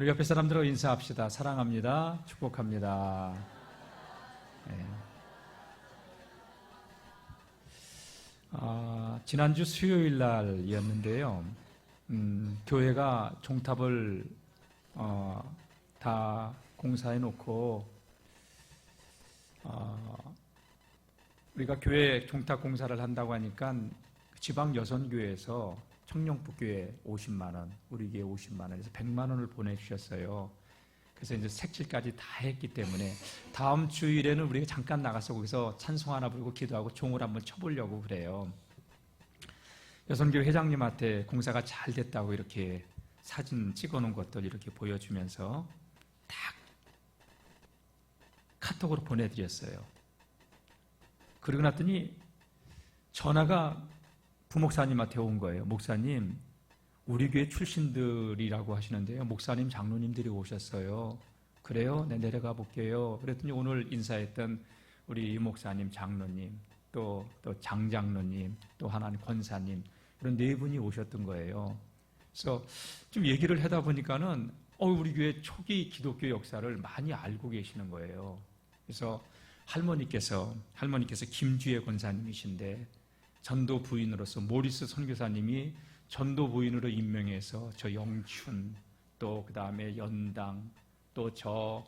우리 옆에 사람들하고 인사합시다. 사랑합니다. 축복합니다. 네. 지난주 수요일 날이었는데요. 교회가 종탑을 다 공사해 놓고 우리가 교회 종탑 공사를 한다고 하니까 지방 여선교회에서 청룡북교회 50만 원, 우리 교회 50만 원에서 100만 원을 보내주셨어요. 그래서 이제 색칠까지 다 했기 때문에 다음 주일에는 우리가 잠깐 나가서 거기서 찬송 하나 부르고 기도하고 종을 한번 쳐보려고 그래요. 여선교회 회장님한테 공사가 잘 됐다고 이렇게 사진 찍어놓은 것들 이렇게 보여주면서 딱 카톡으로 보내드렸어요. 그러고 났더니 전화가 부목사님한테 온 거예요. 목사님, 우리 교회 출신들이라고 하시는데요. 목사님, 장로님들이 오셨어요. 그래요? 네, 내려가 볼게요. 그랬더니 오늘 인사했던 우리 목사님, 장로님, 또 장장로님, 또 하나는 권사님, 이런 네 분이 오셨던 거예요. 그래서 좀 얘기를 하다 보니까는 우리 교회 초기 기독교 역사를 많이 알고 계시는 거예요. 그래서 할머니께서 김주혜 권사님이신데 전도 부인으로서 모리스 선교사님이 전도 부인으로 임명해서 저 영춘, 또 그 다음에 연당, 또 저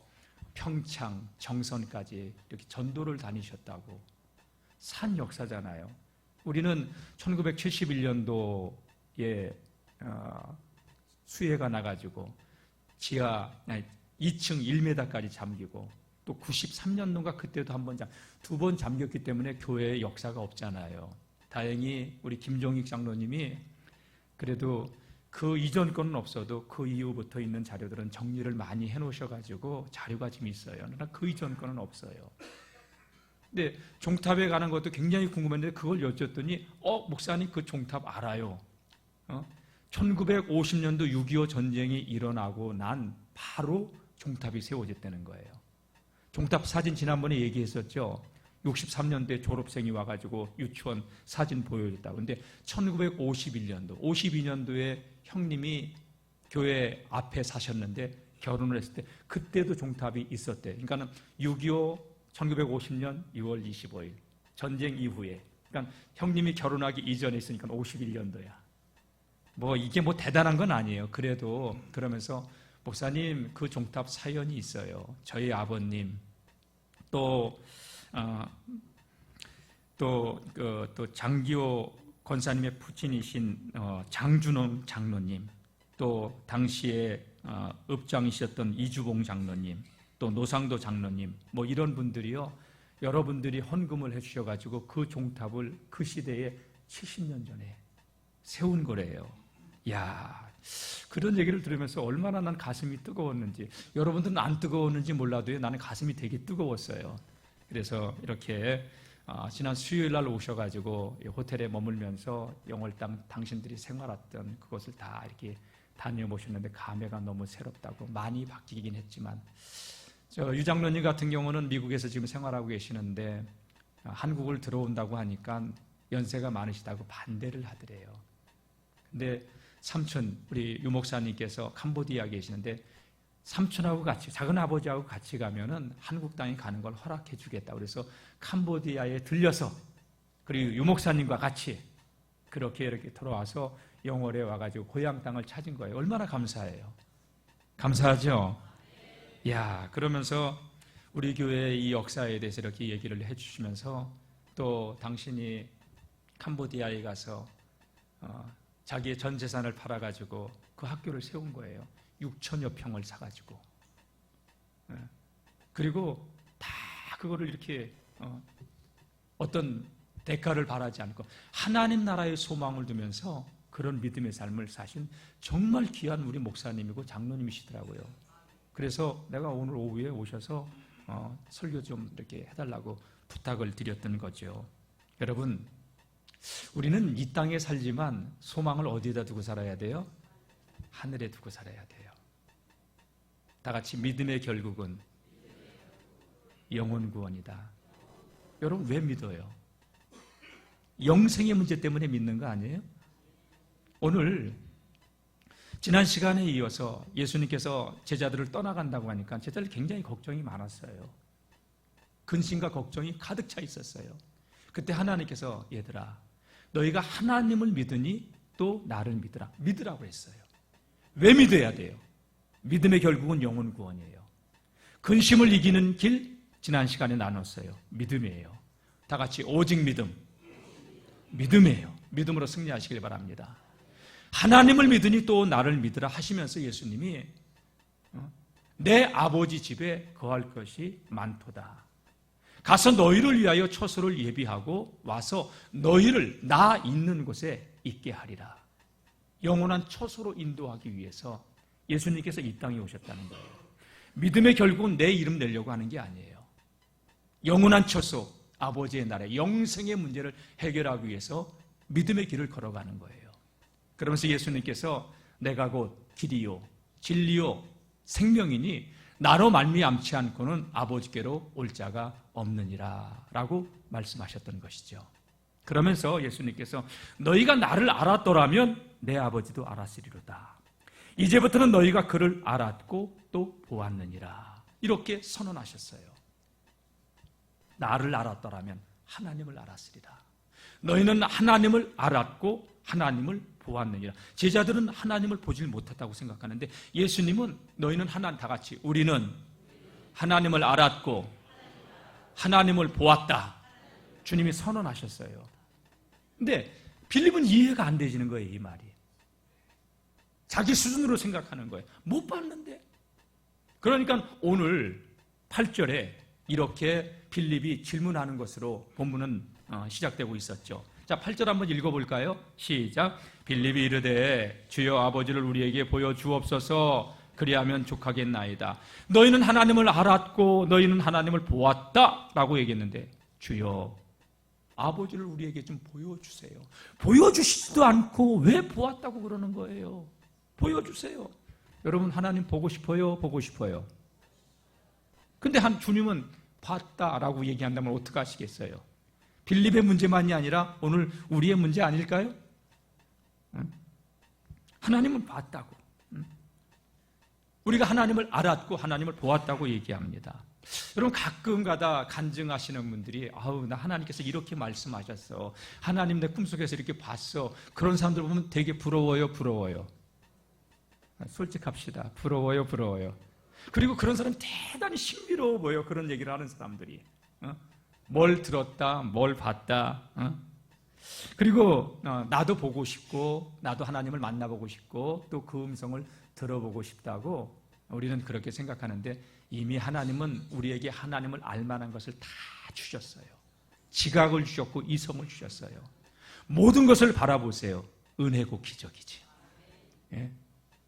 평창, 정선까지 이렇게 전도를 다니셨다고. 산 역사잖아요. 우리는 1971년도에 수해가 나가지고 지하 2층 1m까지 잠기고, 또 93년도인가 그때도 두 번 잠겼기 때문에 교회의 역사가 없잖아요. 다행히 우리 김종익 장로님이 그래도 그 이전 거는 없어도 그 이후부터 있는 자료들은 정리를 많이 해놓으셔가지고 자료가 지금 있어요. 그러나 그 이전 거는 없어요. 근데 종탑에 가는 것도 굉장히 궁금했는데 그걸 여쭸더니 목사님 그 종탑 알아요. 1950년도 6.25 전쟁이 일어나고 난 바로 종탑이 세워졌다는 거예요. 종탑 사진 지난번에 얘기했었죠. 63년도에 졸업생이 와가지고 유치원 사진 보여줬다고. 근데 1951년도, 52년도에 형님이 교회 앞에 사셨는데 결혼을 했을 때 그때도 종탑이 있었대. 그러니까는 6.25 1950년 6월 25일 전쟁 이후에, 그러니까 형님이 결혼하기 이전에 있으니까 51년도야. 이게 대단한 건 아니에요. 그래도 그러면서 목사님 그 종탑 사연이 있어요. 저희 아버님 또 장기호 권사님의 부친이신 장준홍 장로님, 또 당시에 읍장이셨던 이주봉 장로님, 또 노상도 장로님, 이런 분들이요, 여러분들이 헌금을 해주셔가지고 그 종탑을 그 시대에 70년 전에 세운 거래요. 야, 그런 얘기를 들으면서 얼마나 난 가슴이 뜨거웠는지, 여러분들은 안 뜨거웠는지 몰라도요, 나는 가슴이 되게 뜨거웠어요. 그래서 이렇게 지난 수요일 날 오셔가지고 호텔에 머물면서 영월당 당신들이 생활했던 그것을 다 이렇게 다녀보셨는데 감회가 너무 새롭다고. 많이 바뀌긴 했지만, 유 장로님 같은 경우는 미국에서 지금 생활하고 계시는데 한국을 들어온다고 하니까 연세가 많으시다고 반대를 하더래요. 근데 삼촌, 우리 유 목사님께서 캄보디아에 계시는데 삼촌하고 같이, 작은 아버지하고 같이 가면은 한국 땅에 가는 걸 허락해 주겠다. 그래서 캄보디아에 들려서, 그리고 유 목사님과 같이 이렇게 돌아와서 영월에 와가지고 고향 땅을 찾은 거예요. 얼마나 감사해요. 감사하죠? 야, 그러면서 우리 교회의 이 역사에 대해서 이렇게 얘기를 해주시면서, 또 당신이 캄보디아에 가서 자기의 전 재산을 팔아가지고 그 학교를 세운 거예요. 6천여 평을 사가지고. 그리고 다 그거를 이렇게 어떤 대가를 바라지 않고 하나님 나라의 소망을 두면서 그런 믿음의 삶을 사신 정말 귀한 우리 목사님이고 장로님이시더라고요. 그래서 내가 오늘 오후에 오셔서 설교 좀 이렇게 해달라고 부탁을 드렸던 거죠. 여러분, 우리는 이 땅에 살지만 소망을 어디에다 두고 살아야 돼요? 하늘에 두고 살아야 돼요. 다 같이 믿음의 결국은 영혼 구원이다. 여러분, 왜 믿어요? 영생의 문제 때문에 믿는 거 아니에요? 오늘 지난 시간에 이어서 예수님께서 제자들을 떠나간다고 하니까 제자들 굉장히 걱정이 많았어요. 근심과 걱정이 가득 차 있었어요. 그때 하나님께서 얘들아 너희가 하나님을 믿으니 또 나를 믿으라고 했어요. 왜 믿어야 돼요? 믿음의 결국은 영혼 구원이에요. 근심을 이기는 길 지난 시간에 나눴어요. 믿음이에요. 다 같이 오직 믿음이에요. 믿음으로 승리하시길 바랍니다. 하나님을 믿으니 또 나를 믿으라 하시면서 예수님이 내 아버지 집에 거할 것이 많도다. 가서 너희를 위하여 처소를 예비하고 와서 너희를 나 있는 곳에 있게 하리라. 영원한 처소로 인도하기 위해서 예수님께서 이 땅에 오셨다는 거예요. 믿음의 결국은 내 이름 내려고 하는 게 아니에요. 영원한 처소, 아버지의 나라, 영생의 문제를 해결하기 위해서 믿음의 길을 걸어가는 거예요. 그러면서 예수님께서 내가 곧 길이요 진리요 생명이니 나로 말미암지 않고는 아버지께로 올 자가 없느니라 라고 말씀하셨던 것이죠. 그러면서 예수님께서 너희가 나를 알았더라면 내 아버지도 알았으리로다. 이제부터는 너희가 그를 알았고 또 보았느니라. 이렇게 선언하셨어요. 나를 알았더라면 하나님을 알았으리라. 너희는 하나님을 알았고 하나님을 보았느니라. 제자들은 하나님을 보질 못했다고 생각하는데 예수님은 너희는 하나님 다 같이 우리는 하나님을 알았고 하나님을 보았다. 주님이 선언하셨어요. 근데 빌립은 이해가 안 되지는 거예요. 이 말이. 자기 수준으로 생각하는 거예요. 못 봤는데. 그러니까 오늘 8절에 이렇게 빌립이 질문하는 것으로 본문은 시작되고 있었죠. 자, 8절 한번 읽어볼까요? 시작. 빌립이 이르되 주여 아버지를 우리에게 보여주옵소서. 그리하면 족하겠나이다. 너희는 하나님을 알았고 너희는 하나님을 보았다 라고 얘기했는데 주여 아버지를 우리에게 좀 보여주세요. 보여주시지도 않고 왜 보았다고 그러는 거예요? 보여주세요. 여러분 하나님 보고 싶어요? 보고 싶어요? 근데 주님은 봤다라고 얘기한다면 어떻게 하시겠어요? 빌립의 문제만이 아니라 오늘 우리의 문제 아닐까요? 하나님은 봤다고. 우리가 하나님을 알았고 하나님을 보았다고 얘기합니다. 여러분 가끔가다 간증하시는 분들이 아우 나 하나님께서 이렇게 말씀하셨어. 하나님 내 꿈속에서 이렇게 봤어. 그런 사람들 보면 되게 부러워요. 솔직합시다. 부러워요. 그리고 그런 사람이 대단히 신비로워 보여. 그런 얘기를 하는 사람들이. 뭘 들었다, 뭘 봤다. 그리고 나도 보고 싶고 나도 하나님을 만나보고 싶고 또 그 음성을 들어보고 싶다고 우리는 그렇게 생각하는데 이미 하나님은 우리에게 하나님을 알만한 것을 다 주셨어요. 지각을 주셨고 이성을 주셨어요. 모든 것을 바라보세요. 은혜고 기적이지. 예?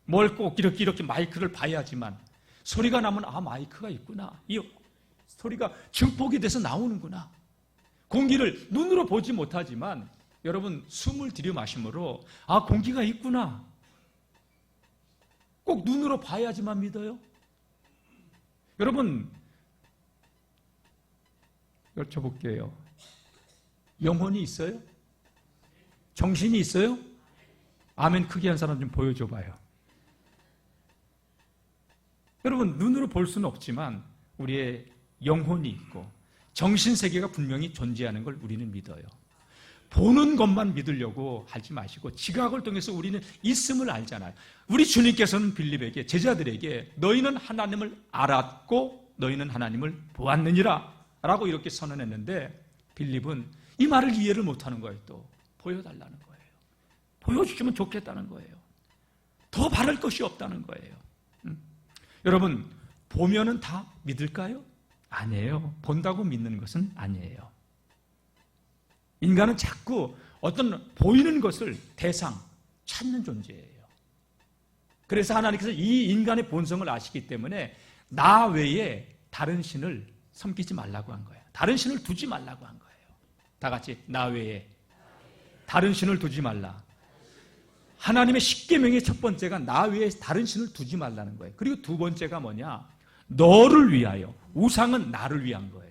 뭘 꼭 이렇게 마이크를 봐야지만 소리가 나면 마이크가 있구나. 이 소리가 증폭이 돼서 나오는구나. 공기를 눈으로 보지 못하지만 여러분 숨을 들이마심으로 공기가 있구나. 꼭 눈으로 봐야지만 믿어요? 여러분 여쭤볼게요. 영혼이 있어요? 정신이 있어요? 아멘 크게 한 사람 좀 보여줘봐요. 여러분 눈으로 볼 수는 없지만 우리의 영혼이 있고 정신세계가 분명히 존재하는 걸 우리는 믿어요. 보는 것만 믿으려고 하지 마시고 지각을 통해서 우리는 있음을 알잖아요. 우리 주님께서는 빌립에게 제자들에게 너희는 하나님을 알았고 너희는 하나님을 보았느니라 라고 이렇게 선언했는데 빌립은 이 말을 이해를 못하는 거예요. 또 보여달라는 거예요. 보여주시면 좋겠다는 거예요. 더 바랄 것이 없다는 거예요. 여러분 보면은 다 믿을까요? 아니에요. 본다고 믿는 것은 아니에요. 인간은 자꾸 어떤 보이는 것을 대상 찾는 존재예요. 그래서 하나님께서 이 인간의 본성을 아시기 때문에 나 외에 다른 신을 섬기지 말라고 한 거예요. 다른 신을 두지 말라고 한 거예요. 다 같이 나 외에 다른 신을 두지 말라. 하나님의 십계명의 첫 번째가 나 외에 다른 신을 두지 말라는 거예요. 그리고 두 번째가 뭐냐? 너를 위하여. 우상은 나를 위한 거예요.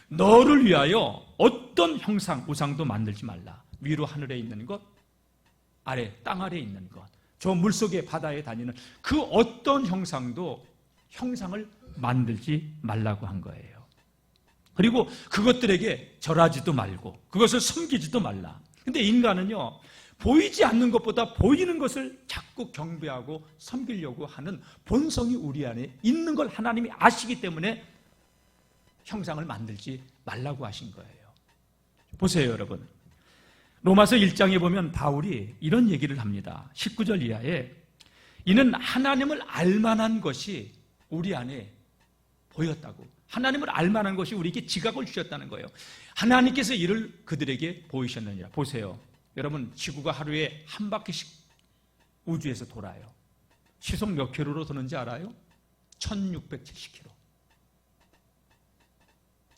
너를 위하여 어떤 형상, 우상도 만들지 말라. 위로 하늘에 있는 것, 아래 땅 아래에 있는 것, 저 물속의 바다에 다니는 그 어떤 형상도 형상을 만들지 말라고 한 거예요. 그리고 그것들에게 절하지도 말고 그것을 섬기지도 말라. 근데 인간은요, 보이지 않는 것보다 보이는 것을 자꾸 경배하고 섬기려고 하는 본성이 우리 안에 있는 걸 하나님이 아시기 때문에 형상을 만들지 말라고 하신 거예요. 보세요, 여러분. 로마서 1장에 보면 바울이 이런 얘기를 합니다. 19절 이하에 이는 하나님을 알만한 것이 우리 안에 보였다고. 하나님을 알만한 것이 우리에게 지각을 주셨다는 거예요. 하나님께서 이를 그들에게 보이셨느니라. 보세요. 여러분, 지구가 하루에 한 바퀴씩 우주에서 돌아요. 시속 몇 킬로로 도는지 알아요? 1670km.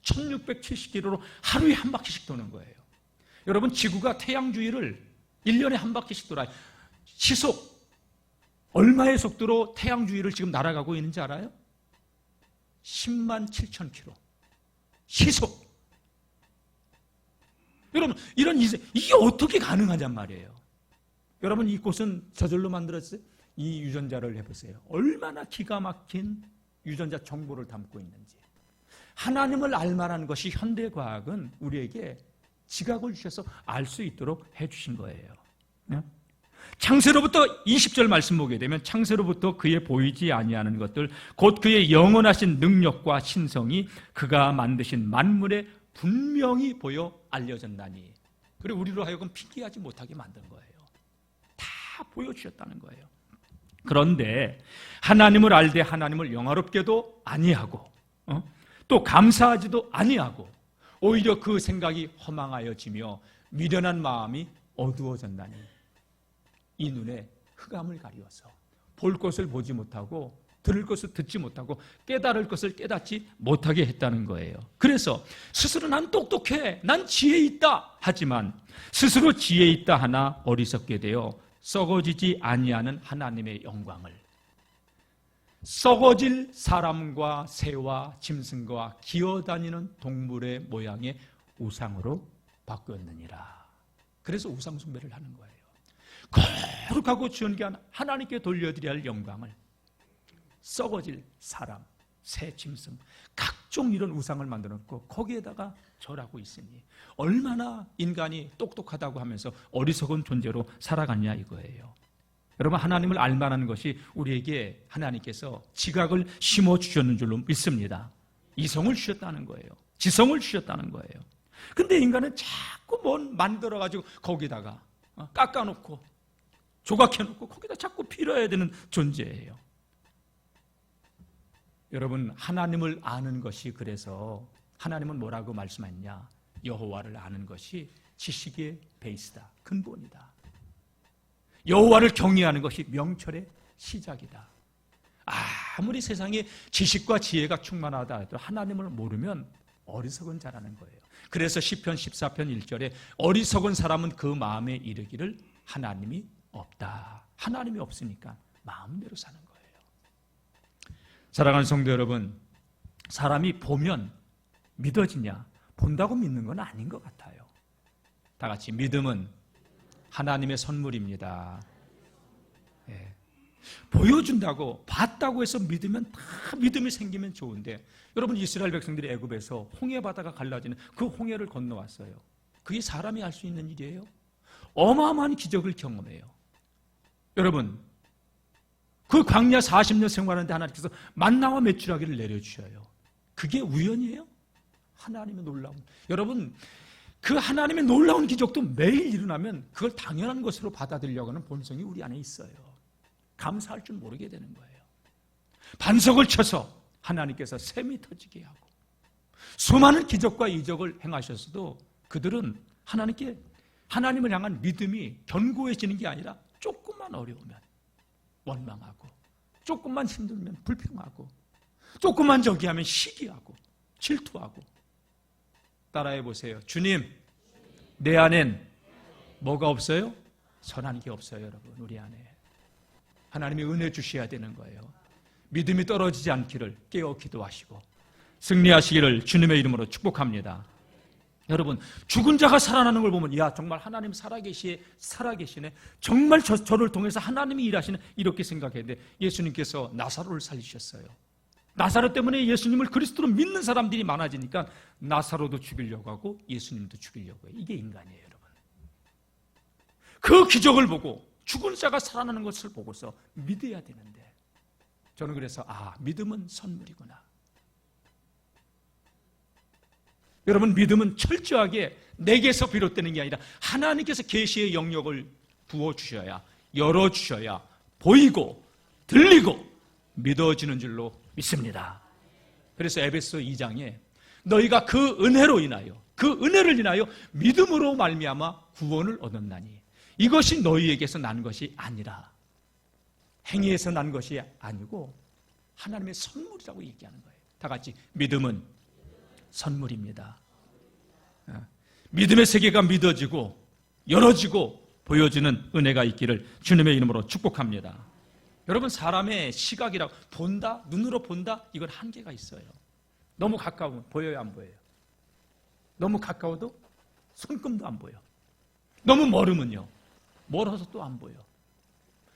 1670km로 하루에 한 바퀴씩 도는 거예요. 여러분, 지구가 태양 주위를 1년에 한 바퀴씩 돌아요. 시속 얼마의 속도로 태양 주위를 지금 날아가고 있는지 알아요? 10만 7천 킬로. 시속. 여러분, 이게 어떻게 가능하냔 말이에요. 여러분, 이 꽃은 저절로 만들었어요? 이 유전자를 해보세요. 얼마나 기가 막힌 유전자 정보를 담고 있는지. 하나님을 알만한 것이 현대과학은 우리에게 지각을 주셔서 알 수 있도록 해주신 거예요. 창세로부터 20절 말씀 보게 되면 창세로부터 그의 보이지 아니하는 것들 곧 그의 영원하신 능력과 신성이 그가 만드신 만물에 분명히 보여 알려졌나니. 그리고 우리로 하여금 피기하지 못하게 만든 거예요. 다 보여주셨다는 거예요. 그런데 하나님을 알되 하나님을 영화롭게도 아니하고 또 감사하지도 아니하고 오히려 그 생각이 허망하여지며 미련한 마음이 어두워졌나니. 이 눈에 흑암을 가리워서 볼 것을 보지 못하고 들을 것을 듣지 못하고 깨달을 것을 깨닫지 못하게 했다는 거예요. 그래서 스스로 난 똑똑해, 난 지혜 있다 하지만 스스로 지혜 있다 하나 어리석게 되어 썩어지지 아니하는 하나님의 영광을 썩어질 사람과 새와 짐승과 기어다니는 동물의 모양의 우상으로 바꾸었느니라. 그래서 우상 숭배를 하는 거예요. 거룩하고 존귀한 하나님께 돌려드려야 할 영광을 썩어질 사람, 새, 짐승 각종 이런 우상을 만들어놓고 거기에다가 절하고 있으니 얼마나 인간이 똑똑하다고 하면서 어리석은 존재로 살아갔냐 이거예요. 여러분, 하나님을 알만한 것이 우리에게 하나님께서 지각을 심어주셨는 줄로 믿습니다. 이성을 주셨다는 거예요. 지성을 주셨다는 거예요. 근데 인간은 자꾸 뭘 만들어가지고 거기다가 깎아놓고 조각해놓고 거기다 자꾸 필요해야 되는 존재예요. 여러분, 하나님을 아는 것이 그래서 하나님은 뭐라고 말씀했냐? 여호와를 아는 것이 지식의 베이스다. 근본이다. 여호와를 경외하는 것이 명철의 시작이다. 아무리 세상에 지식과 지혜가 충만하다 해도 하나님을 모르면 어리석은 자라는 거예요. 그래서 시편 14편 1절에 어리석은 사람은 그 마음에 이르기를 하나님이 없다. 하나님이 없으니까 마음대로 사는 거예요. 사랑하는 성도 여러분, 사람이 보면 믿어지냐? 본다고 믿는 건 아닌 것 같아요. 다 같이 믿음은 하나님의 선물입니다. 예. 보여준다고 봤다고 해서 믿으면 다 믿음이 생기면 좋은데 여러분, 이스라엘 백성들이 애굽에서 홍해 바다가 갈라지는 그 홍해를 건너왔어요. 그게 사람이 할 수 있는 일이에요? 어마어마한 기적을 경험해요. 여러분, 그 광야 40년 생활하는데 하나님께서 만나와 메추라기를 내려주셔요. 그게 우연이에요? 하나님의 놀라운. 여러분, 그 하나님의 놀라운 기적도 매일 일어나면 그걸 당연한 것으로 받아들이려고 하는 본성이 우리 안에 있어요. 감사할 줄 모르게 되는 거예요. 반석을 쳐서 하나님께서 샘이 터지게 하고 수많은 기적과 이적을 행하셨어도 그들은 하나님을 향한 믿음이 견고해지는 게 아니라 조금만 어려우면 원망하고 조금만 힘들면 불평하고 조금만 저기하면 시기하고 질투하고. 따라해 보세요. 주님, 내 안엔 뭐가 없어요? 선한 게 없어요. 여러분, 우리 안에 하나님이 은혜 주셔야 되는 거예요. 믿음이 떨어지지 않기를 깨어 기도하시고 승리하시기를 주님의 이름으로 축복합니다. 여러분, 죽은 자가 살아나는 걸 보면 야, 정말 하나님 살아계시네. 정말 저를 통해서 하나님이 일하시네. 이렇게 생각했는데 예수님께서 나사로를 살리셨어요. 나사로 때문에 예수님을 그리스도로 믿는 사람들이 많아지니까 나사로도 죽이려고 하고 예수님도 죽이려고 해요. 이게 인간이에요, 여러분. 그 기적을 보고 죽은 자가 살아나는 것을 보고서 믿어야 되는데, 저는 그래서 믿음은 선물이구나. 여러분, 믿음은 철저하게 내게서 비롯되는 게 아니라 하나님께서 계시의 영역을 부어주셔야, 열어주셔야 보이고 들리고 믿어지는 줄로 믿습니다. 그래서 에베소 2장에 너희가 그 은혜로 인하여, 그 은혜를 인하여 믿음으로 말미암아 구원을 얻었나니 이것이 너희에게서 난 것이 아니라, 행위에서 난 것이 아니고 하나님의 선물이라고 얘기하는 거예요. 다 같이 믿음은 선물입니다. 믿음의 세계가 믿어지고 열어지고 보여지는 은혜가 있기를 주님의 이름으로 축복합니다. 여러분, 사람의 시각이라고 본다, 눈으로 본다, 이건 한계가 있어요. 너무 가까우면 보여요, 안 보여요? 너무 가까워도 손금도 안 보여. 너무 멀으면요, 멀어서 또 안 보여.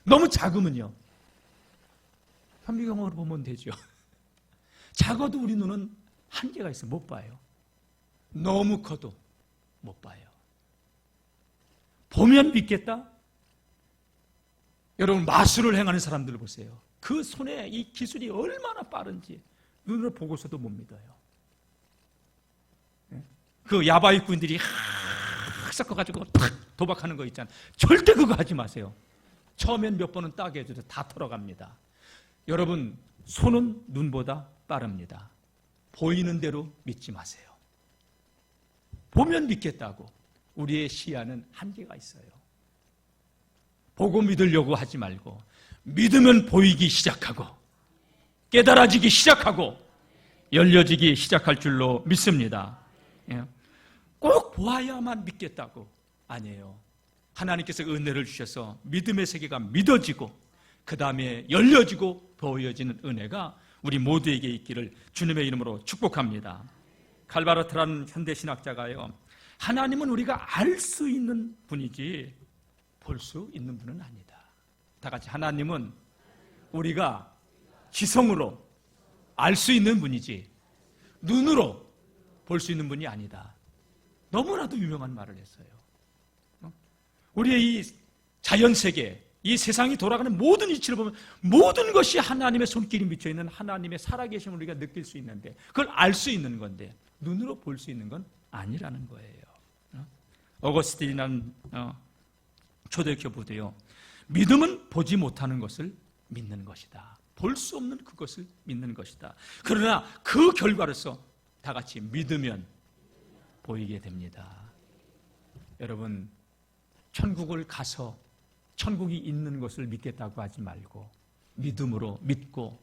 너무 작으면요, 현미경으로 보면 되죠. 작아도 우리 눈은 한계가 있어요. 못 봐요. 너무 커도 못 봐요. 보면 믿겠다? 여러분, 마술을 행하는 사람들을 보세요. 그 손에 이 기술이 얼마나 빠른지 눈으로 보고서도 못 믿어요. 그 야바이꾼들이 섞어가지고 탁 도박하는 거 있잖아요. 절대 그거 하지 마세요. 처음엔 몇 번은 따게 해줘도 다 털어갑니다. 여러분, 손은 눈보다 빠릅니다. 보이는 대로 믿지 마세요. 보면 믿겠다고 우리의 시야는 한계가 있어요. 보고 믿으려고 하지 말고 믿으면 보이기 시작하고 깨달아지기 시작하고 열려지기 시작할 줄로 믿습니다. 꼭 보아야만 믿겠다고 아니에요. 하나님께서 은혜를 주셔서 믿음의 세계가 믿어지고 그 다음에 열려지고 보여지는 은혜가 우리 모두에게 있기를 주님의 이름으로 축복합니다. 칼바르트라는 현대신학자가요, 하나님은 우리가 알 수 있는 분이지 볼 수 있는 분은 아니다. 다 같이, 하나님은 우리가 지성으로 알 수 있는 분이지 눈으로 볼 수 있는 분이 아니다. 너무나도 유명한 말을 했어요. 우리의 이 자연세계, 이 세상이 돌아가는 모든 이치를 보면 모든 것이 하나님의 손길이 미쳐있는 하나님의 살아계심을 우리가 느낄 수 있는데, 그걸 알 수 있는 건데 눈으로 볼 수 있는 건 아니라는 거예요. 어거스틴이라는 초대교회 부도요, 믿음은 보지 못하는 것을 믿는 것이다. 볼 수 없는 그것을 믿는 것이다. 그러나 그 결과로서 다 같이 믿으면 보이게 됩니다. 여러분, 천국을 가서 천국이 있는 것을 믿겠다고 하지 말고 믿음으로 믿고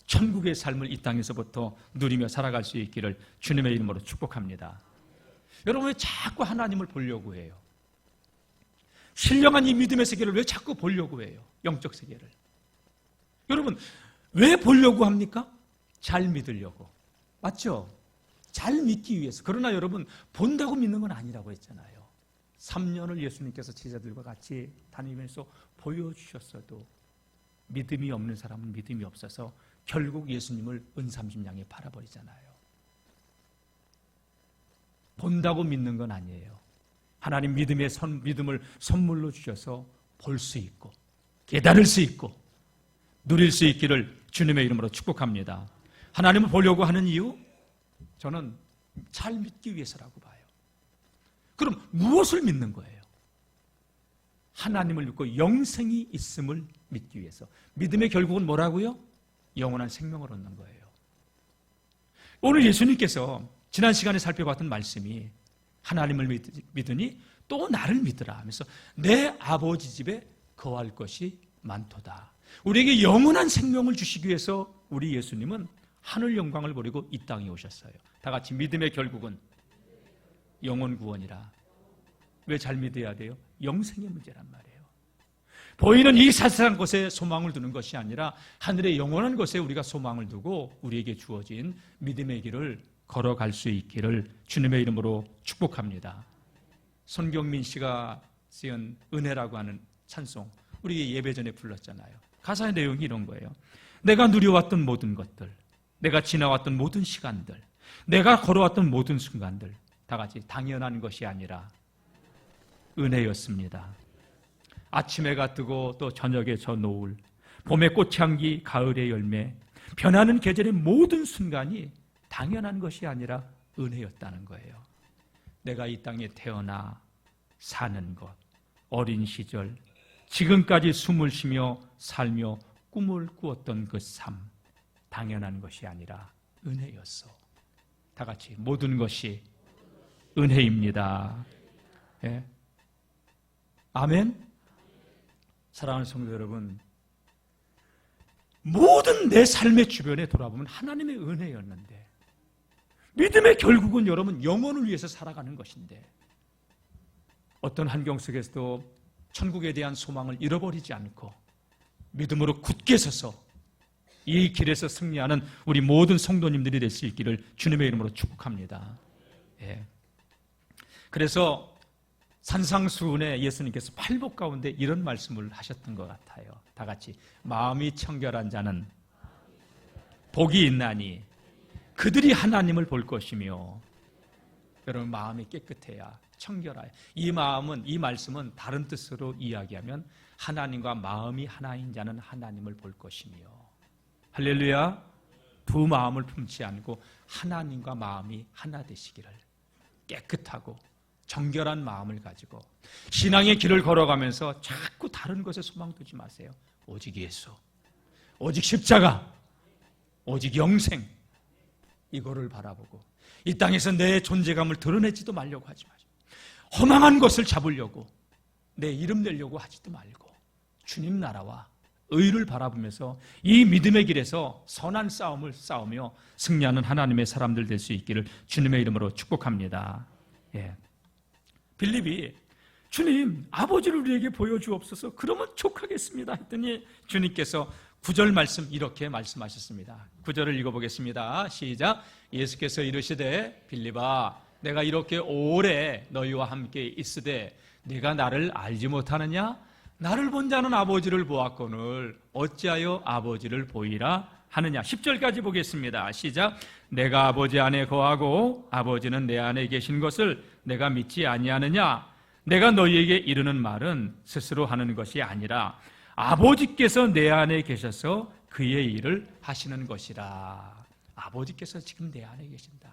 천국의 삶을 이 땅에서부터 누리며 살아갈 수 있기를 주님의 이름으로 축복합니다. 여러분, 왜 자꾸 하나님을 보려고 해요? 신령한 이 믿음의 세계를 왜 자꾸 보려고 해요? 영적 세계를. 여러분, 왜 보려고 합니까? 잘 믿으려고. 맞죠? 잘 믿기 위해서. 그러나 여러분, 본다고 믿는 건 아니라고 했잖아요. 3년을 예수님께서 제자들과 같이 다니면서 보여주셨어도 믿음이 없는 사람은 믿음이 없어서 결국 예수님을 은삼십냥에 팔아버리잖아요. 본다고 믿는 건 아니에요. 하나님 믿음을 선물로 주셔서 볼 수 있고 깨달을 수 있고 누릴 수 있기를 주님의 이름으로 축복합니다. 하나님을 보려고 하는 이유? 저는 잘 믿기 위해서라고 봐요. 그럼 무엇을 믿는 거예요? 하나님을 믿고 영생이 있음을 믿기 위해서. 믿음의 결국은 뭐라고요? 영원한 생명을 얻는 거예요. 오늘 예수님께서 지난 시간에 살펴봤던 말씀이 하나님을 믿으니 또 나를 믿으라 하면서 내 아버지 집에 거할 것이 많도다. 우리에게 영원한 생명을 주시기 위해서 우리 예수님은 하늘 영광을 버리고 이 땅에 오셨어요. 다 같이, 믿음의 결국은 영원 구원이라. 왜 잘 믿어야 돼요? 영생의 문제란 말이에요. 보이는 이 세상 것에 소망을 두는 것이 아니라 하늘의 영원한 것에 우리가 소망을 두고 우리에게 주어진 믿음의 길을 걸어갈 수 있기를 주님의 이름으로 축복합니다. 손경민 씨가 쓰은 은혜라고 하는 찬송, 우리 예배 전에 불렀잖아요. 가사의 내용이 이런 거예요. 내가 누려왔던 모든 것들, 내가 지나왔던 모든 시간들, 내가 걸어왔던 모든 순간들 다 같이 당연한 것이 아니라 은혜였습니다. 아침해가 뜨고 또 저녁에 저 노을, 봄의 꽃향기, 가을의 열매, 변하는 계절의 모든 순간이 당연한 것이 아니라 은혜였다는 거예요. 내가 이 땅에 태어나 사는 것, 어린 시절, 지금까지 숨을 쉬며 살며 꿈을 꾸었던 그 삶, 당연한 것이 아니라 은혜였어. 다 같이 모든 것이 은혜입니다. 예. 아멘. 사랑하는 성도 여러분, 모든 내 삶의 주변에 돌아보면 하나님의 은혜였는데, 믿음의 결국은 여러분 영혼을 위해서 살아가는 것인데, 어떤 환경 속에서도 천국에 대한 소망을 잃어버리지 않고 믿음으로 굳게 서서 이 길에서 승리하는 우리 모든 성도님들이 될 수 있기를 주님의 이름으로 축복합니다. 예. 그래서 산상수훈에 예수님께서 팔복 가운데 이런 말씀을 하셨던 것 같아요. 다 같이 마음이 청결한 자는 복이 있나니 그들이 하나님을 볼 것이며, 여러분 마음이 깨끗해야 청결해야. 이 마음은, 이 말씀은 다른 뜻으로 이야기하면 하나님과 마음이 하나인 자는 하나님을 볼 것이며, 할렐루야. 두 마음을 품지 않고 하나님과 마음이 하나 되시기를, 깨끗하고 정결한 마음을 가지고 신앙의 길을 걸어가면서 자꾸 다른 것에 소망 두지 마세요. 오직 예수, 오직 십자가, 오직 영생, 이거를 바라보고 이 땅에서 내 존재감을 드러내지도 말려고 하지 마시고, 허망한 것을 잡으려고 내 이름 내려고 하지도 말고 주님 나라와 의를 바라보면서 이 믿음의 길에서 선한 싸움을 싸우며 승리하는 하나님의 사람들 될 수 있기를 주님의 이름으로 축복합니다. 예. 빌립이 주님 아버지를 우리에게 보여주옵소서, 그러면 족하겠습니다 했더니 주님께서 9절 말씀 이렇게 말씀하셨습니다. 9절을 읽어보겠습니다. 시작. 예수께서 이르시되 빌립아, 내가 이렇게 오래 너희와 함께 있으되 네가 나를 알지 못하느냐? 나를 본 자는 아버지를 보았거늘 어찌하여 아버지를 보이라 하느냐. 10절까지 보겠습니다. 시작. 내가 아버지 안에 거하고 아버지는 내 안에 계신 것을 내가 믿지 아니하느냐? 내가 너희에게 이르는 말은 스스로 하는 것이 아니라 아버지께서 내 안에 계셔서 그의 일을 하시는 것이라. 아버지께서 지금 내 안에 계신다.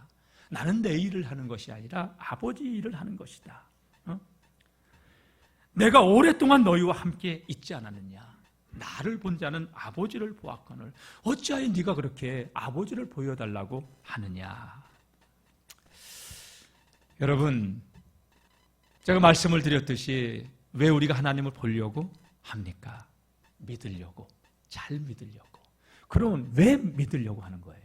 나는 내 일을 하는 것이 아니라 아버지 일을 하는 것이다. 내가 오랫동안 너희와 함께 있지 않았느냐? 나를 본 자는 아버지를 보았거늘 어찌하여 네가 그렇게 아버지를 보여달라고 하느냐? 여러분, 제가 말씀을 드렸듯이 왜 우리가 하나님을 보려고 합니까? 믿으려고, 잘 믿으려고. 그러면 왜 믿으려고 하는 거예요?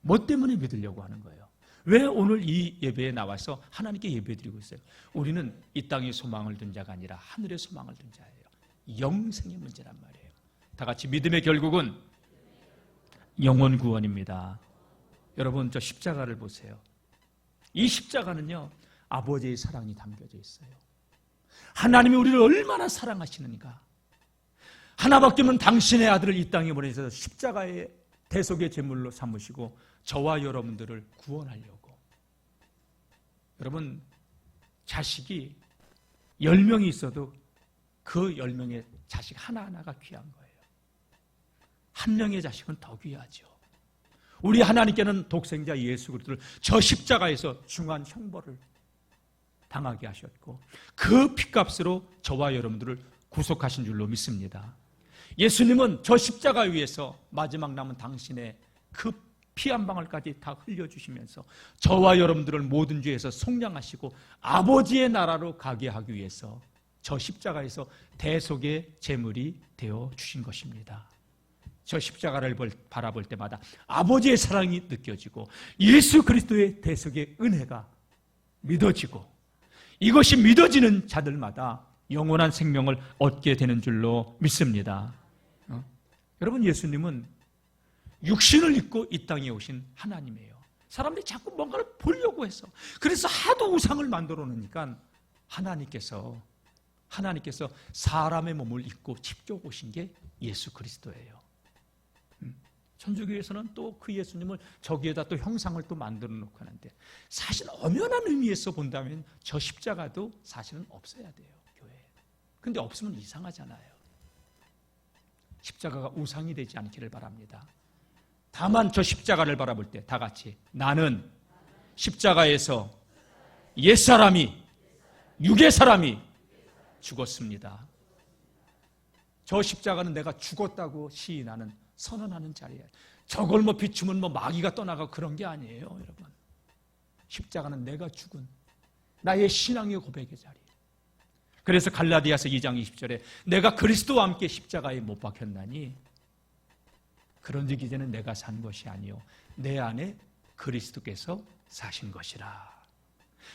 뭐 때문에 믿으려고 하는 거예요? 왜 오늘 이 예배에 나와서 하나님께 예배드리고 있어요? 우리는 이 땅의 소망을 둔 자가 아니라 하늘의 소망을 둔 자예요. 영생의 문제란 말이에요. 다 같이 믿음의 결국은 영혼 구원입니다. 여러분, 저 십자가를 보세요. 이 십자가는요, 아버지의 사랑이 담겨져 있어요. 하나님이 우리를 얼마나 사랑하시는가. 하나밖에 없는 당신의 아들을 이 땅에 보내셔서 십자가의 대속의 제물로 삼으시고 저와 여러분들을 구원하려고. 여러분, 자식이 10명이 있어도 그 10명의 자식 하나하나가 귀한 거예요. 한 명의 자식은 더 귀하죠. 우리 하나님께는 독생자 예수 그리스도를 저 십자가에서 중한 형벌을 당하게 하셨고 그 피값으로 저와 여러분들을 구속하신 줄로 믿습니다. 예수님은 저 십자가 위에서 마지막 남은 당신의 그 피 한 방울까지 다 흘려주시면서 저와 여러분들을 모든 죄에서 속량하시고 아버지의 나라로 가게 하기 위해서 저 십자가에서 대속의 제물이 되어 주신 것입니다. 저 십자가를 바라볼 때마다 아버지의 사랑이 느껴지고 예수 그리스도의 대속의 은혜가 믿어지고, 이것이 믿어지는 자들마다 영원한 생명을 얻게 되는 줄로 믿습니다. 여러분, 예수님은 육신을 입고 이 땅에 오신 하나님이에요. 사람들이 자꾸 뭔가를 보려고 했어. 그래서 하도 우상을 만들어 놓으니까 하나님께서 사람의 몸을 입고 집죠 오신 게 예수 그리스도예요. 천주교에서는 또 그 예수님을 저기에다 또 형상을 또 만들어 놓고 하는데, 사실 엄연한 의미에서 본다면 저 십자가도 사실은 없어야 돼요, 교회에. 근데 없으면 이상하잖아요. 십자가가 우상이 되지 않기를 바랍니다. 다만 저 십자가를 바라볼 때 다 같이, 나는 십자가에서 옛사람이, 육의 사람이 죽었습니다. 저 십자가는 내가 죽었다고 시인하는, 선언하는 자리예요. 저걸 뭐 비추면 뭐 마귀가 떠나가고 그런 게 아니에요, 여러분. 십자가는 내가 죽은 나의 신앙의 고백의 자리. 그래서 갈라디아서 2장 20절에 내가 그리스도와 함께 십자가에 못 박혔나니 그런즉 이제는 내가 산 것이 아니요 내 안에 그리스도께서 사신 것이라.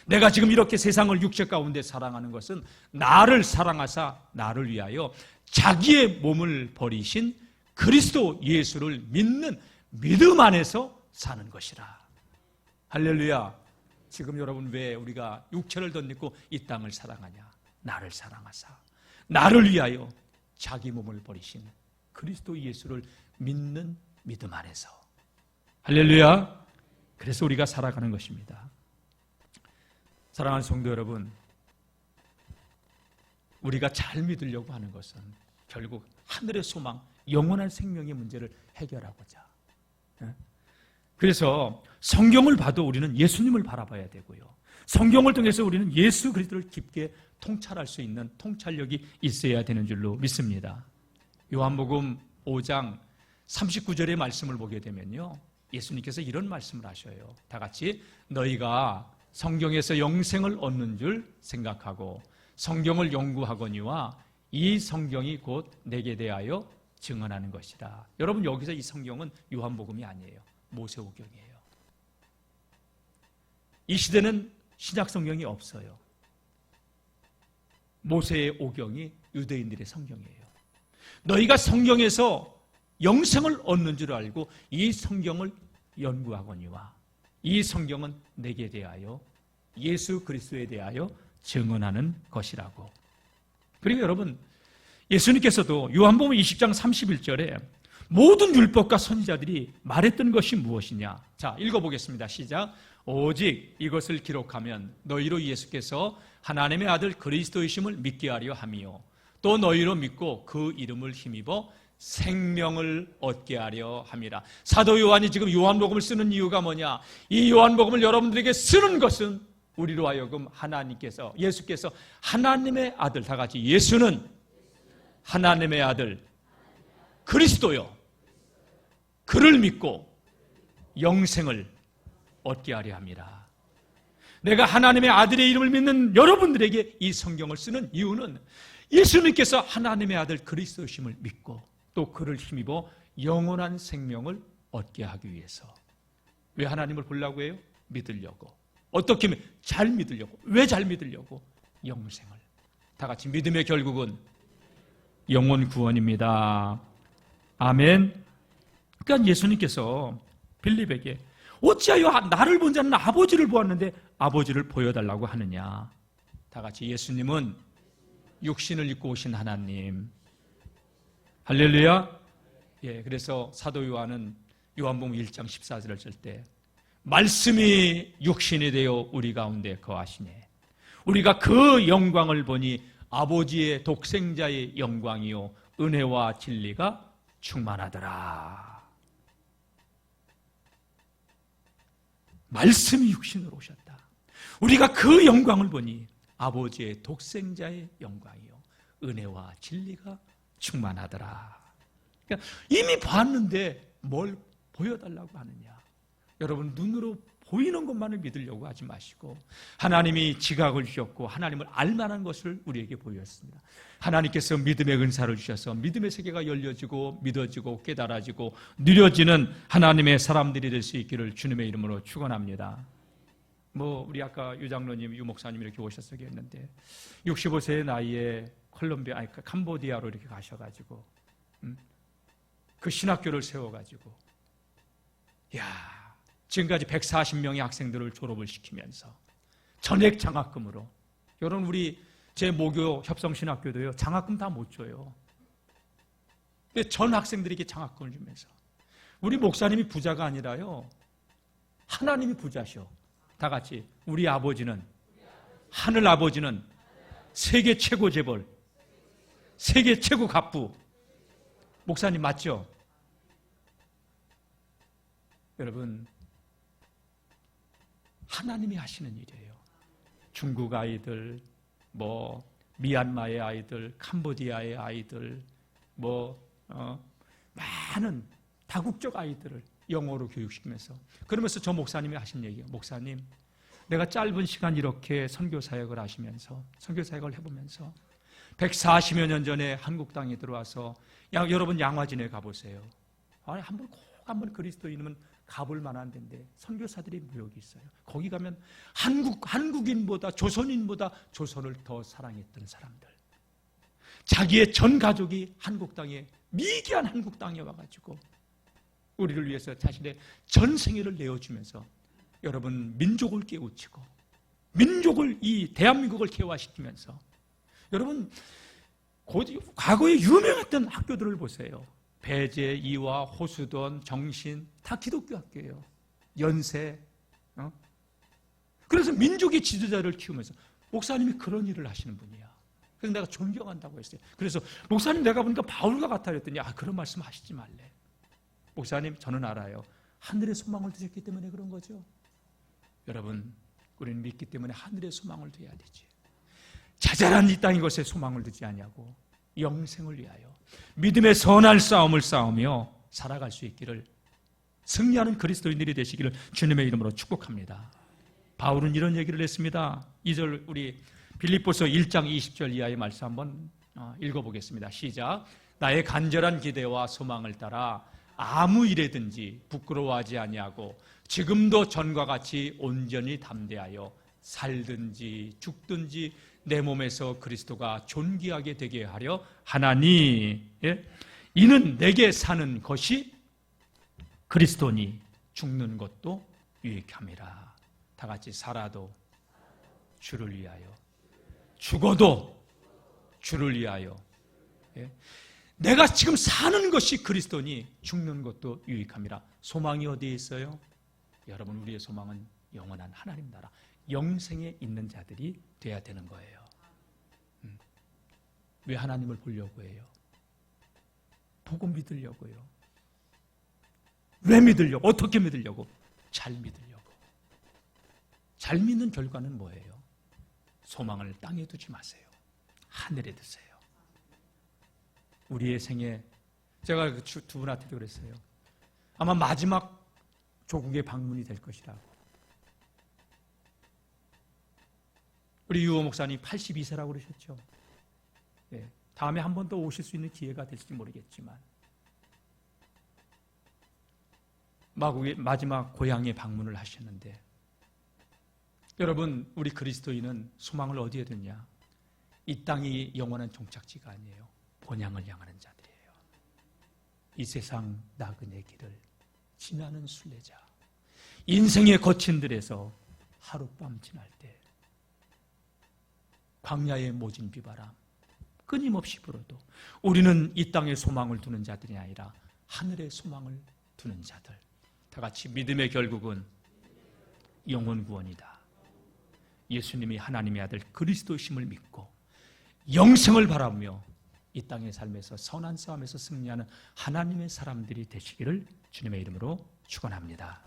내가 지금 이렇게 세상을 육체 가운데 사랑하는 것은 나를 사랑하사 나를 위하여 자기의 몸을 버리신 그리스도 예수를 믿는 믿음 안에서 사는 것이라. 할렐루야. 지금 여러분 왜 우리가 육체를 덧입고 이 땅을 사랑하냐? 나를 사랑하사 나를 위하여 자기 몸을 버리신 그리스도 예수를 믿는 믿음 안에서. 할렐루야. 그래서 우리가 살아가는 것입니다. 사랑하는 성도 여러분, 우리가 잘 믿으려고 하는 것은 결국 하늘의 소망, 영원한 생명의 문제를 해결하고자. 그래서 성경을 봐도 우리는 예수님을 바라봐야 되고요. 성경을 통해서 우리는 예수 그리스도를 깊게 통찰할 수 있는 통찰력이 있어야 되는 줄로 믿습니다. 요한복음 5장 39절의 말씀을 보게 되면요, 예수님께서 이런 말씀을 하셔요. 다 같이, 너희가 성경에서 영생을 얻는 줄 생각하고 성경을 연구하거니와 이 성경이 곧 내게 대하여 증언하는 것이다. 여러분, 여기서 이 성경은 요한복음이 아니에요. 모세오경이에요. 이 시대는 신약 성경이 없어요. 모세의 오경이 유대인들의 성경이에요. 너희가 성경에서 영생을 얻는 줄 알고 이 성경을 연구하거니와 이 성경은 내게 대하여 예수 그리스도에 대하여 증언하는 것이라고. 그리고 여러분, 예수님께서도 요한복음 20장 31절에 모든 율법과 선지자들이 말했던 것이 무엇이냐? 자, 읽어보겠습니다. 시작. 오직 이것을 기록하면 너희로 예수께서 하나님의 아들 그리스도이심을 믿게 하려 함이요 또 너희로 믿고 그 이름을 힘입어 생명을 얻게 하려 함이라. 사도 요한이 지금 요한복음을 쓰는 이유가 뭐냐? 이 요한복음을 여러분들에게 쓰는 것은 우리로 하여금 하나님께서, 예수께서 하나님의 아들, 다 같이, 예수는 하나님의 아들 그리스도요, 그를 믿고 영생을 얻게 하려 함이라. 내가 하나님의 아들의 이름을 믿는 여러분들에게 이 성경을 쓰는 이유는 예수님께서 하나님의 아들 그리스도심을 믿고 또 그를 힘입어 영원한 생명을 얻게 하기 위해서. 왜 하나님을 보려고 해요? 믿으려고. 어떻게 잘 믿으려고. 왜 잘 믿으려고? 영생을. 다 같이, 믿음의 결국은 영혼 구원입니다. 아멘. 그러니까 예수님께서 빌립에게 어찌하여 나를 본 자는 아버지를 보았는데 아버지를 보여달라고 하느냐? 다 같이, 예수님은 육신을 입고 오신 하나님. 할렐루야. 예, 그래서 사도 요한은 요한복음 1장 14절을 쓸 때 말씀이 육신이 되어 우리 가운데 거하시네. 우리가 그 영광을 보니 아버지의 독생자의 영광이요 은혜와 진리가 충만하더라. 말씀이 육신으로 오셨다. 우리가 그 영광을 보니 아버지의 독생자의 영광이요 은혜와 진리가 충만하더라. 그러니까 이미 봤는데 뭘 보여달라고 하느냐? 여러분, 눈으로 보이는 것만을 믿으려고 하지 마시고 하나님이 지각을 주셨고 하나님을 알만한 것을 우리에게 보였습니다. 하나님께서 믿음의 은사를 주셔서 믿음의 세계가 열려지고 믿어지고 깨달아지고 누려지는 하나님의 사람들이 될 수 있기를 주님의 이름으로 축원합니다. 우리 아까 유 장로님, 유 목사님 이렇게 오셔서 했는데 65세의 나이에 캄보디아로 이렇게 가셔가지고 그 신학교를 세워가지고, 야, 지금까지 140명의 학생들을 졸업을 시키면서 전액 장학금으로. 여러분, 우리 제 모교 협성신학교도요, 장학금 다 못 줘요. 근데 전 학생들에게 장학금을 주면서, 우리 목사님이 부자가 아니라요, 하나님이 부자셔. 다 같이 우리 아버지는, 하늘 아버지는 세계 최고 재벌, 세계 최고 갑부. 목사님 맞죠? 여러분, 하나님이 하시는 일이에요. 중국 아이들, 미얀마의 아이들, 캄보디아의 아이들, 많은 다국적 아이들을 영어로 교육시키면서, 그러면서 저 목사님이 하신 얘기예요. 목사님, 내가 짧은 시간 이렇게 선교 사역을 하시면서, 선교 사역을 해보면서 140여 년 전에 한국 땅에 들어와서, 여러분 양화진에 가보세요. 아니, 한번 그리스도인은 가볼 만한 데인데 선교사들이 무역이 있어요. 거기 가면 한국인보다, 조선인보다 조선을 더 사랑했던 사람들, 자기의 전 가족이 한국 땅에, 미개한 한국 땅에 와가지고 우리를 위해서 자신의 전 생애를 내어주면서, 여러분, 민족을 깨우치고 이 대한민국을 개화시키면서, 여러분, 과거에 유명했던 학교들을 보세요. 배제, 이화, 호수돈, 정신, 다 기독교 학교예요. 연세. 그래서 민족의 지도자를 키우면서, 목사님이 그런 일을 하시는 분이야. 그래서 내가 존경한다고 했어요. 그래서 목사님, 내가 보니까 바울과 같아 그랬더니, 그런 말씀 하시지 말래. 목사님, 저는 알아요. 하늘의 소망을 두셨기 때문에 그런 거죠. 여러분, 우리는 믿기 때문에 하늘의 소망을 둬야 되지. 자잘한 이 땅의 것에 소망을 두지 아니하고 영생을 위하여 믿음의 선한 싸움을 싸우며 살아갈 수 있기를, 승리하는 그리스도인들이 되시기를 주님의 이름으로 축복합니다. 바울은 이런 얘기를 했습니다. 2절, 우리 빌립보서 1장 20절 이하의 말씀 한번 읽어보겠습니다. 시작. 나의 간절한 기대와 소망을 따라 아무 일에든지 부끄러워하지 아니하고 지금도 전과 같이 온전히 담대하여 살든지 죽든지 내 몸에서 그리스도가 존귀하게 되게 하려 하나니, 이는 내게 사는 것이 그리스도니 죽는 것도 유익함이라. 다 같이 살아도 주를 위하여, 죽어도 주를 위하여. 내가 지금 사는 것이 그리스도니 죽는 것도 유익함이라. 소망이 어디에 있어요? 여러분, 우리의 소망은 영원한 하나님 나라, 영생에 있는 자들이 돼야 되는 거예요. 왜 하나님을 보려고 해요? 보고 믿으려고요. 왜 믿으려고? 어떻게 믿으려고? 잘 믿으려고. 잘 믿는 결과는 뭐예요? 소망을 땅에 두지 마세요. 하늘에 두세요. 우리의 생에, 제가 두 분한테도 그랬어요. 아마 마지막 조국의 방문이 될 것이라고. 우리 유호 목사님 82세라고 그러셨죠. 다음에 한 번 더 오실 수 있는 기회가 될지 모르겠지만, 마지막 고향에 방문을 하셨는데, 여러분, 우리 그리스도인은 소망을 어디에 두냐? 이 땅이 영원한 종착지가 아니에요. 본향을 향하는 자들이에요. 이 세상 나그네 길을 지나는 순례자, 인생의 거친 들에서 하룻밤 지날 때 광야의 모진 비바람 끊임없이 불어도 우리는 이 땅에 소망을 두는 자들이 아니라 하늘에 소망을 두는 자들. 다 같이 믿음의 결국은 영혼 구원이다. 예수님이 하나님의 아들 그리스도심을 믿고 영생을 바라보며 이 땅의 삶에서 선한 싸움에서 승리하는 하나님의 사람들이 되시기를 주님의 이름으로 축원합니다.